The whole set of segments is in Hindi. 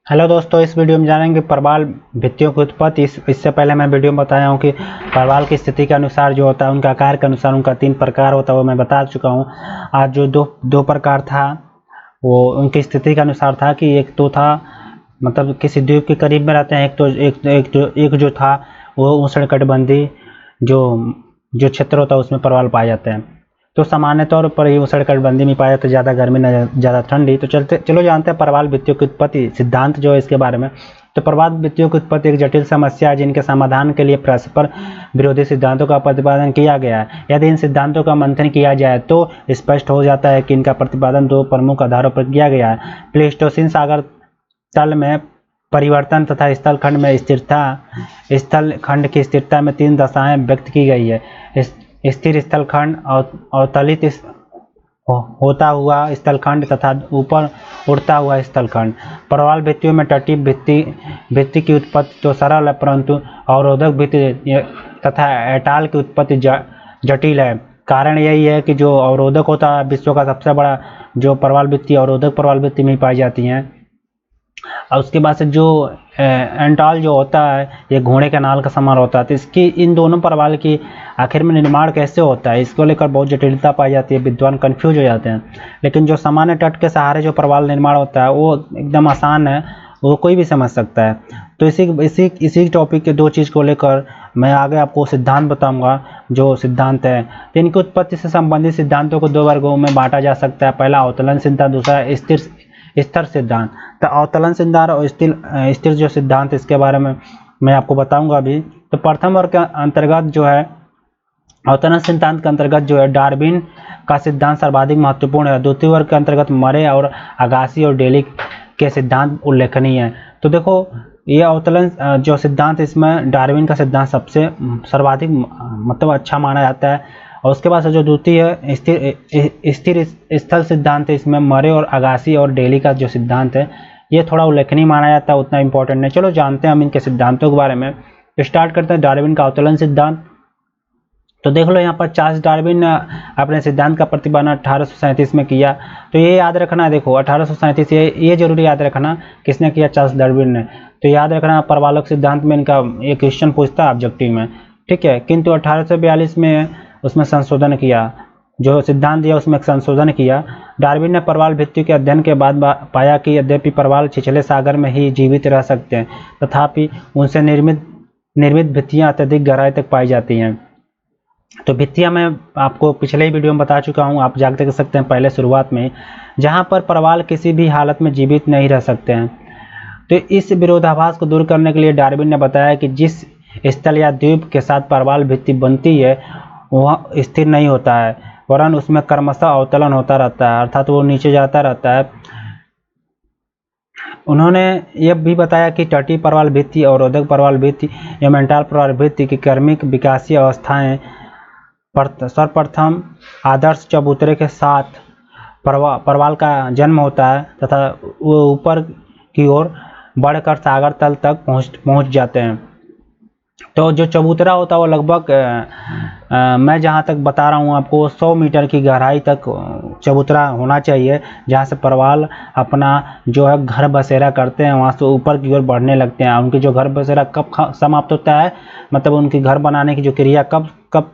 हेलो दोस्तों, इस वीडियो में जानेंगे प्रवाल भित्तियों की उत्पत्ति। इससे पहले मैं वीडियो में बताया हूँ कि प्रवाल की स्थिति के अनुसार जो होता है, उनका आकार के अनुसार उनका 3 प्रकार होता है, वो मैं बता चुका हूँ। आज जो दो प्रकार था वो उनकी स्थिति के अनुसार था कि एक तो था मतलब किसी द्वीप के करीब में रहते हैं, एक जो था वो उष्णकटिबंधीय जो जो क्षेत्र होता है उसमें प्रवाल पाए जाते हैं। तो सामान्य तौर पर ये उष्णकटिबंधीय में पाया जाता है, ज़्यादा गर्मी न ज़्यादा ठंडी। तो चलो जानते हैं प्रवाल भित्तियों की उत्पत्ति सिद्धांत जो है इसके बारे में। तो प्रवाल भित्तियों की उत्पत्ति एक जटिल समस्या है जिनके समाधान के लिए परस्पर विरोधी सिद्धांतों का प्रतिपादन किया गया है। यदि इन सिद्धांतों का मंथन किया जाए तो स्पष्ट हो जाता है कि इनका प्रतिपादन 2 प्रमुख आधारों पर किया गया है। प्लेस्टोसीन सागर तल में परिवर्तन तथा स्थलखंड में स्थिरता। स्थलखंड की स्थिरता में 3 दशाएं व्यक्त की गई है: स्थिर स्थलखंड, अवतलित होता हुआ स्थलखंड तथा ऊपर उड़ता हुआ स्थलखंड। प्रवाल भित्तियों में तटीय भित्ति की उत्पत्ति तो सरल है, परंतु अवरोधक भित्ति तथा एटाल की उत्पत्ति जटिल है। कारण यही है कि जो अवरोधक होता है, विश्व का सबसे बड़ा जो प्रवाल भित्ति अवरोधक प्रवाल भित्ति में पाई जाती हैं। और उसके बाद से जो एंटाल जो होता है, ये घोड़े के नाल का समान होता है। तो इसकी इन दोनों प्रवाल की आखिर में निर्माण कैसे होता है, इसको लेकर बहुत जटिलता पाई जाती है, विद्वान कंफ्यूज हो जाते हैं। लेकिन जो सामान्य तट के सहारे जो प्रवाल निर्माण होता है वो एकदम आसान है, वो कोई भी समझ सकता है। तो इसी टॉपिक के 2 चीज़ को लेकर मैं आगे आपको सिद्धांत बताऊंगा। जो सिद्धांत है, तो इनकी उत्पत्ति से संबंधित सिद्धांतों को 2 वर्गों में बांटा जा सकता है। पहला अवतलन सिद्धांत, दूसरा स्थिर सिद्धांत। तो अवतलन सिद्धांत और स्थिर जो सिद्धांत, इसके बारे में मैं आपको बताऊंगा अभी। तो प्रथम वर्ग के अंतर्गत जो है, अवतरण सिद्धांत के अंतर्गत जो है डार्विन का सिद्धांत सर्वाधिक महत्वपूर्ण है। द्वितीय वर्ग के अंतर्गत मरे और अगासी और डेली के सिद्धांत उल्लेखनीय है। तो देखो, ये अवतरण जो सिद्धांत, इसमें डार्विन का सिद्धांत सबसे सर्वाधिक मतलब अच्छा माना जाता है। और उसके बाद से जो द्वितीय है स्थिर स्थल सिद्धांत है, इसमें मरे और अगासी और डेली का जो सिद्धांत है ये थोड़ा उल्लेखनीय माना जाता है, उतना इंपॉर्टेंट नहीं। चलो जानते हैं हम इनके सिद्धांतों के बारे में। स्टार्ट करते हैं डार्विन का अवतरण सिद्धांत। तो देख लो यहाँ पर चार्ल्स डार्विन ने अपने सिद्धांत का प्रतिपादन 1837 में किया। तो ये याद रखना, देखो 1837 ये जरूरी याद रखना किसने किया, चार्ल्स डार्विन ने। तो याद रखना प्रवालक सिद्धांत में इनका एक क्वेश्चन पूछता है ऑब्जेक्टिव में, ठीक है। किंतु 1842 में उसमें संशोधन किया, जो सिद्धांत दिया उसमें संशोधन किया। डार्विन ने प्रवाल भित्ति के अध्ययन के बाद पाया कि यद्यपि प्रवाल छिछले सागर में ही जीवित रह सकते हैं, तथापि उनसे निर्मित भित्तियां अत्यधिक गहराई तक पाई जाती हैं। तो भित्तियां मैं आपको पिछले ही वीडियो में बता चुका हूं, आप जाकर देख सकते हैं पहले शुरुआत में, जहां पर प्रवाल किसी भी हालत में जीवित नहीं रह सकते हैं। तो इस विरोधाभास को दूर करने के लिए डार्विन ने बताया कि जिस स्थल या द्वीप के साथ प्रवाल भित्ति बनती है वह स्थिर नहीं होता है, वरन उसमें क्रमशः अवतलन होता रहता है, अर्थात वो नीचे जाता रहता है। उन्होंने यह भी बताया कि तटीय प्रवाल भित्ति, अवरोधक प्रवाल भित्ति एवं एंटाल प्रवाल भित्ति की क्रमिक विकासीय अवस्थाएं सर्वप्रथम आदर्श चबूतरे के साथ प्रवाल का जन्म होता है तथा वो ऊपर की ओर बढ़कर सागर तल तक पहुंच जाते हैं। तो जो चबूतरा होता है वो लगभग मैं जहाँ तक बता रहा हूँ आपको 100 मीटर की गहराई तक चबूतरा होना चाहिए, जहाँ से प्रवाल अपना जो है घर बसेरा करते हैं, वहाँ से ऊपर की ओर बढ़ने लगते हैं। उनकी जो घर बसेरा कब समाप्त होता है, मतलब उनकी घर बनाने की जो क्रिया कब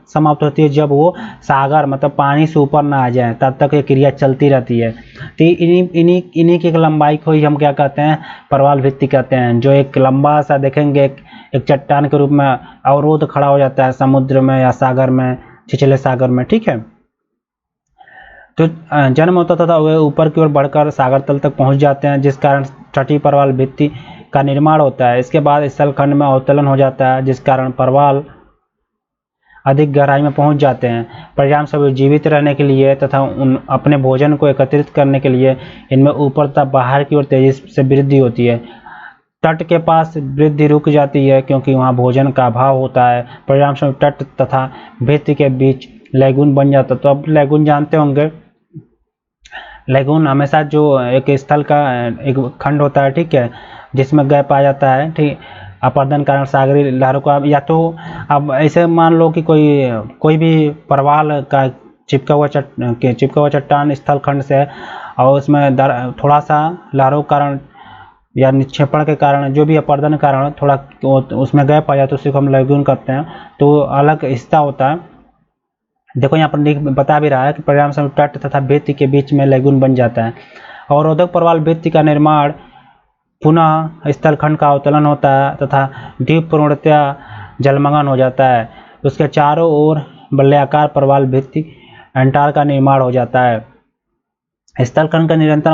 समाप्त होती है, जब वो सागर मतलब पानी से ऊपर ना आ जाए, तब तक ये क्रिया चलती रहती है। तो इन्हीं की लंबाई को ही हम क्या कहते हैं, प्रवाल भित्ति कहते हैं। जो एक लंबा सा देखेंगे एक चट्टान के रूप में अवरोध खड़ा हो जाता है समुद्र में या सागर में, छिछले सागर में, ठीक है। तो जन्म होता था वे ऊपर की ओर बढ़कर सागर तल तक पहुंच जाते हैं, जिस कारण तटीय प्रवाल भित्ति का निर्माण होता है। इसके बाद स्थलखंड में अवतलन हो जाता है, जिस कारण प्रवाल अधिक गहराई में पहुंच जाते हैं। परिणाम स्वरूप जीवित रहने के लिए तथा अपने भोजन को एकत्रित करने के लिए इनमें ऊपर तथा बाहर की ओर तेजी से वृद्धि होती है। तट के पास वृद्धि रुक जाती है क्योंकि वहां भोजन का अभाव होता है। परिणाम स्वरूप तट तथा भित्ति के बीच लैगून बन जाता है। तो अब लैगून जानते होंगे, लैगून हमेशा जो एक स्थल का एक खंड होता है, ठीक है, जिसमें गैप आ जाता है, ठीक, अपरदन कारण सागरी लहरों का। या तो अब ऐसे मान लो कि कोई भी प्रवाल का चिपका हुआ चट्टान स्थल खंड से है और उसमें थोड़ा सा लहरों के कारण या निक्षेपण के कारण, जो भी अपरदन के कारण थोड़ा उसमें गैप आ जाए तो उसी को हम लैगून कहते हैं। तो अलग हिस्सा होता है। देखो यहाँ पर बता भी रहा है कि परिणाम समय तट तथा भित्ति के बीच में लैगून बन जाता है। अवरोधक प्रवाल भित्ति का निर्माण पुनः स्थलखंड का अवतलन होता है तथा द्वीप पूर्णतया जलमग्न हो जाता है। उसके चारों ओर वलयाकार प्रवाल भित्ति एंटाल का निर्माण हो जाता है। स्थलखंड का निरंतर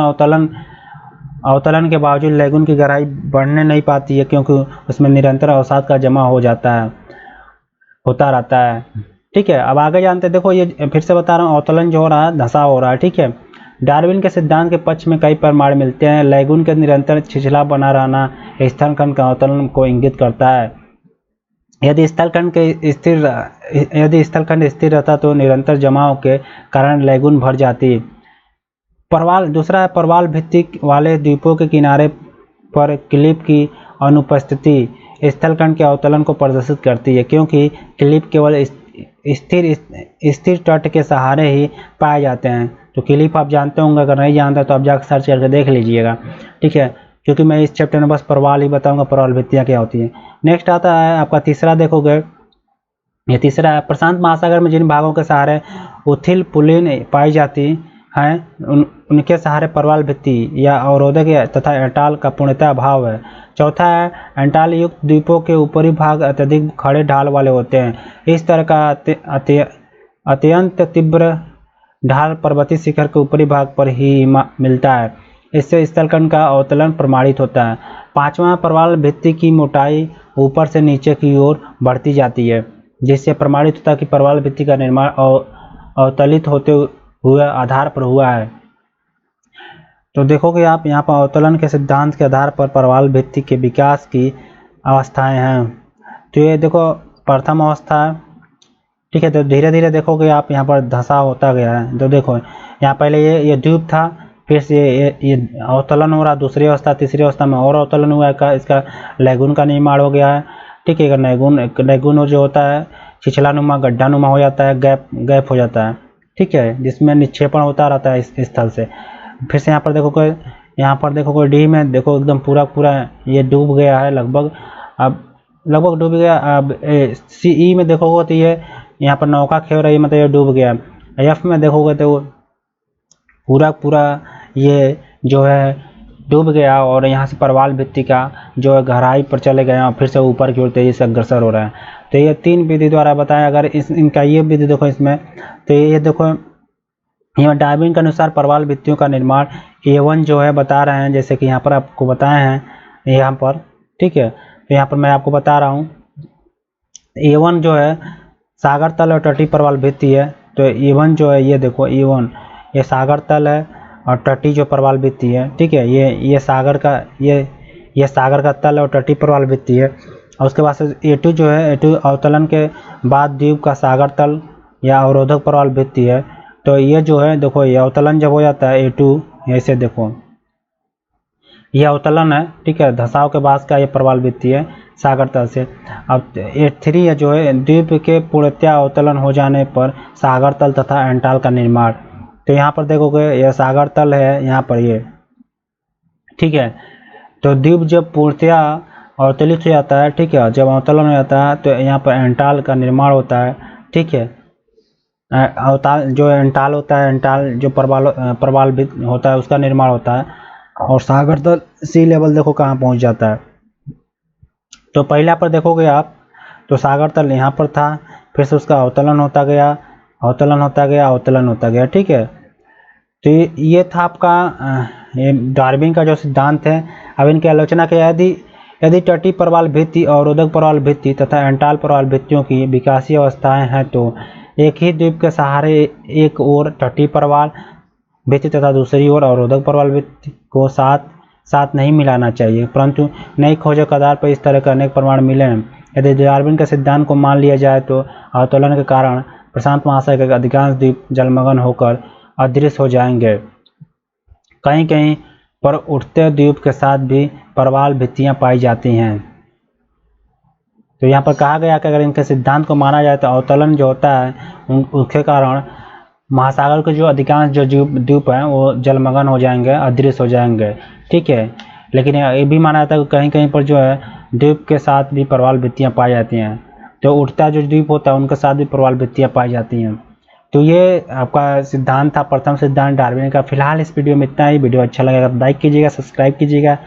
अवतलन के बावजूद लैगून की गहराई बढ़ने नहीं पाती है, क्योंकि उसमें निरंतर अवसाद का जमा होता रहता है। ठीक है, अब आगे जानते हैं। देखो ये फिर से बता रहा हूँ, अवतलन जो हो रहा है धंसाव हो रहा है। ठीक है, डार्विन के सिद्धांत के पक्ष में कई प्रमाण मिलते हैं। लैगून के निरंतर छिछला बना रहना स्थलखंड का अवतलन को इंगित करता है। यदि स्थलखंड स्थिर रहता तो निरंतर जमाव के कारण लैगून भर जाती। दूसरा है प्रवाल भित्ति वाले द्वीपों के किनारे पर क्लिप की अनुपस्थिति स्थलखंड के अवतलन को प्रदर्शित करती है, क्योंकि क्लिप केवल स्थिर तट के सहारे ही पाए जाते हैं। तो क्लिप आप जानते होंगे, अगर नहीं जानते तो आप जाकर सर्च करके देख लीजिएगा। ठीक है, क्योंकि मैं इस चैप्टर में बस प्रवाल ही बताऊंगा, प्रवाल भित्तियाँ क्या होती हैं। नेक्स्ट आता है आपका तीसरा, देखोगे ये तीसरा है प्रशांत महासागर में जिन भागों के सहारे उथिल पुलिन पाई जाती हैं उनके सहारे प्रवाल भित्ति या अवरोधक तथा एंटाल का पूर्णतः अभाव है। चौथा है एंटाल युक्त द्वीपों के ऊपरी भाग अत्यधिक खड़े ढाल वाले होते हैं। इस तरह का अत्यंत तीव्र ढाल पर्वतीय शिखर के ऊपरी भाग पर ही मिलता है। इससे स्थलखंड का अवतलन प्रमाणित होता है। पांचवा प्रवाल भित्ति की मोटाई ऊपर से नीचे की ओर बढ़ती जाती है, जिससे प्रमाणित होता है कि प्रवाल भित्ति का निर्माण अवतलित होते हुए आधार पर हुआ है। तो देखोगे आप यहाँ पर अवतलन के सिद्धांत के आधार पर प्रवाल भित्ति के विकास की अवस्थाएं हैं। तो ये देखो प्रथम अवस्था है। ठीक है, तो धीरे धीरे देखोगे आप यहाँ पर धंसाव होता गया है। तो देखो यहाँ पहले ये द्वीप था, फिर से ये अवतलन हो रहा, दूसरी अवस्था तीसरी अवस्था में और अवतलन हुआ है, इसका लैगून का निर्माण हो गया है। ठीक है, लैगून जो होता है छिछलानुमा गड्ढानुमा हो जाता है, गैप हो जाता है। ठीक है, जिसमें निक्षेपण होता रहता है इस स्थल से। फिर से यहाँ पर देखोगे डी में देखो एकदम पूरा ये डूब गया है लगभग, अब लगभग डूब गया। अब सी में देखोगे तो ये यहाँ पर नौका खेल रही है, मतलब ये डूब गया। एफ में देखोगे तो पूरा ये जो है डूब गया और यहाँ से प्रवाल भित्ति का जो है गहराई पर चले गए और फिर से ऊपर की ओर तेजी से अग्रसर हो रहा है। तो ये तीन विधि द्वारा बताया। अगर इनका ये विधि देखो इसमें, तो ये देखो यहाँ डार्विन के अनुसार प्रवाल भित्तियों का निर्माण A1 जो है बता रहे हैं, जैसे कि यहाँ पर आपको बताए हैं यहाँ पर। ठीक है, तो यहाँ पर मैं आपको बता रहा हूँ A1 जो है सागर तल और तटी प्रवाल भित्ति है। तो A1 जो है ये देखो A1 ये सागर तल है और तटी जो प्रवाल भित्ति है। ठीक है, ये सागर का तल और तटी प्रवाल भित्ति है। और उसके बाद से A2 जो है A2 अवतलन के बाद द्वीप का सागर तल या अवरोधक प्रवाल भित्ति है। तो ये जो है देखो ये अवतलन जब हो जाता है A2, ऐसे देखो ये अवतलन है। ठीक है, धंसाव के बाद का ये प्रवाल भित्ति है सागर तल से। अब A3 है जो है द्वीप के पूर्णतया अवतलन हो जाने पर सागर तल तथा एंटाल का निर्माण। तो यहाँ पर देखोगे यह सागर तल है यहाँ पर ये। ठीक है, तो द्वीप जब पूर्णतया अवतलित हो जाता है, ठीक है, जब अवतलन हो जाता है तो यहाँ पर एंटाल का निर्माण होता है। ठीक है, अवताल जो एंटाल होता है, एंटाल जो प्रवाल होता है उसका निर्माण होता है। और सागर तल सी लेवल देखो कहाँ पहुँच जाता है। तो पहला पर देखोगे आप तो सागर तल यहाँ पर था, फिर से उसका अवतलन होता गया, अवतलन होता गया, अवतलन होता गया। ठीक है, तो ये था आपका ये डार्विन का जो सिद्धांत है। अब इनकी आलोचना किया, यदि तटीय प्रवाल भित्ति, अवरोधक प्रवाल भित्ति तथा एंटाल प्रवाल भित्तियों की विकासीय अवस्थाएं हैं तो एक ही द्वीप के सहारे एक ओर तटीय प्रवाल भित्ति तथा दूसरी ओर अवरोधक प्रवाल भित्ति को साथ नहीं मिलाना चाहिए। परंतु नई खोजों के आधार पर इस तरह के अनेक प्रमाण मिले हैं। यदि डार्विन के सिद्धांत को मान लिया जाए तो अवतलन के कारण प्रशांत महासागर के अधिकांश द्वीप जलमग्न होकर अदृश्य हो जाएंगे। कहीं कहीं पर उठते द्वीप के साथ भी प्रवाल भित्तियां पाई जाती हैं। तो यहाँ पर कहा गया कि अगर इनके सिद्धांत को माना जाए तो अवतलन जो होता है उसके कारण महासागर के जो अधिकांश जो द्वीप हैं वो जलमग्न हो जाएंगे, अदृश्य हो जाएंगे। ठीक है, लेकिन ये भी माना जाता है कि कहीं कहीं पर जो है द्वीप के साथ भी प्रवाल भित्तियाँ पाई जाती हैं। तो उठता जो द्वीप होता है उनके साथ भी प्रवाल भित्तियाँ पाई जाती हैं। तो ये आपका सिद्धांत था, प्रथम सिद्धांत डार्विन का। फिलहाल इस वीडियो में इतना ही। वीडियो अच्छा लगेगा तो लाइक कीजिएगा, सब्सक्राइब कीजिएगा।